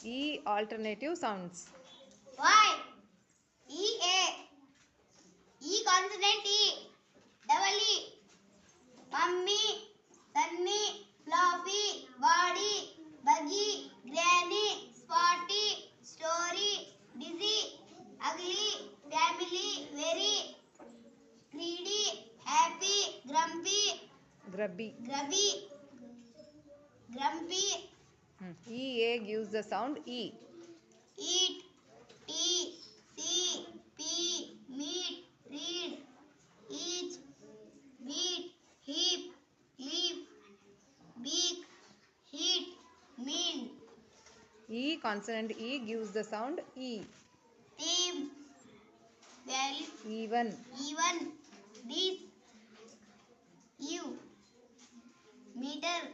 E alternative sounds. Y. E A. E consonant E. Double E. Mummy, Sunny, Floppy, Body, Buggy, Granny, Spotty, Story, Dizzy, Ugly, Family, Very, Greedy, Happy, Grumpy, Grubby. Grubby, Grumpy, E A gives the sound E. Eat, Tea, See, Pee, Meet, Read, Each, Beat, Heap, Leap, Beak, Heat, Mean, E consonant E gives the sound E. Team, Value, Even. Even, This, You, Meter,